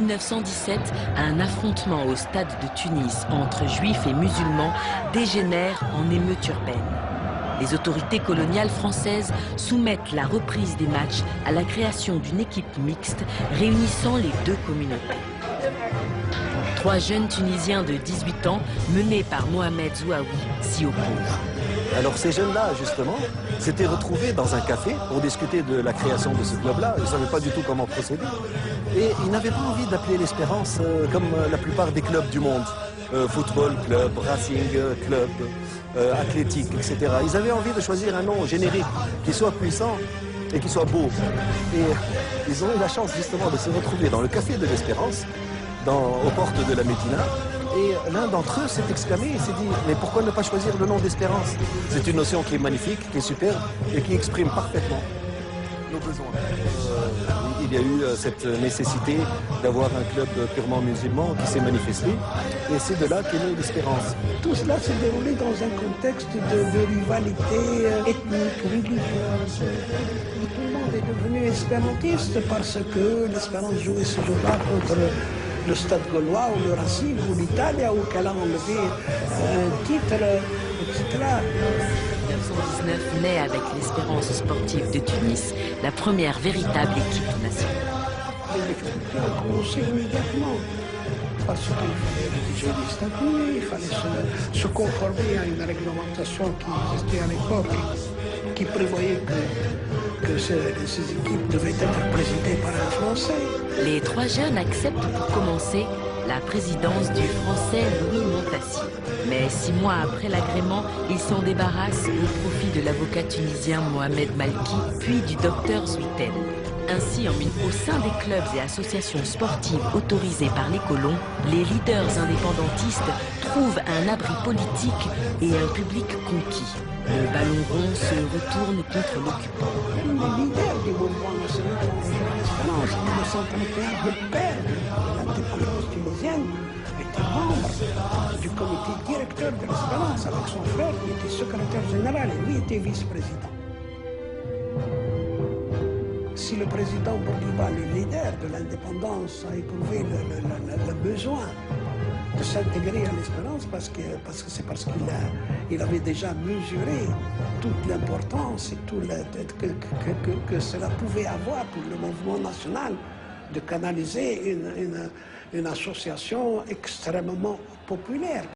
1917, un affrontement au stade de Tunis entre juifs et musulmans dégénère en émeute urbaine. Les autorités coloniales françaises soumettent la reprise des matchs à la création d'une équipe mixte réunissant les deux communautés. 3 jeunes Tunisiens de 18 ans, menés par Mohamed Zouaoui, s'y opposent. Alors ces jeunes-là, justement, s'étaient retrouvés dans un café pour discuter de la création de ce club-là. Ils ne savaient pas du tout comment procéder. Et ils n'avaient pas envie d'appeler l'Espérance comme la plupart des clubs du monde. Football club, racing club, athlétique, etc. Ils avaient envie de choisir un nom générique qui soit puissant et qui soit beau. Et ils ont eu la chance justement de se retrouver dans le café de l'Espérance, aux portes de la Médina. Et l'un d'entre eux s'est exclamé, il s'est dit « Mais pourquoi ne pas choisir le nom d'Espérance ?» C'est une notion qui est magnifique, qui est superbe et qui exprime parfaitement nos besoins. Il y a eu cette nécessité d'avoir un club purement musulman qui s'est manifesté et c'est de là qu'est née l'Espérance. Tout cela s'est déroulé dans un contexte de rivalité ethnique, religieuse. Tout le monde est devenu espérantiste parce que l'Espérance jouait ce jour-là contre le Stade Gaulois ou le Racing ou l'Italie ou qu'elle a enlevé un titre, etc. 1919 naît avec l'Espérance sportive de Tunis, la première véritable équipe nationale. Les difficultés ont commencé immédiatement parce qu'il fallait rédiger les statuts, il fallait se conformer à une réglementation qui existait à l'époque qui prévoyait que ces équipes devaient être présidées par un Français. Les 3 jeunes acceptent pour commencer la présidence du Français Louis Montassier. Mais 6 mois après l'agrément, ils s'en débarrassent au profit de l'avocat tunisien Mohamed Malki, puis du docteur Zouitel. Ainsi, au sein des clubs et associations sportives autorisées par les colons, les leaders indépendantistes trouvent un abri politique et un public conquis. Le ballon rond se retourne contre l'occupant. Les leaders du mouvement national en 1931, le père de l'indépendance tunisienne, était membre du comité directeur de l'Espérance avec son frère qui était secrétaire général et lui était vice-président. Si le président Bourguiba, le leader de l'indépendance, a éprouvé le besoin de s'intégrer à l'Espérance parce qu'il avait déjà mesuré toute l'importance et tout que cela pouvait avoir pour le mouvement national de canaliser une association extrêmement populaire.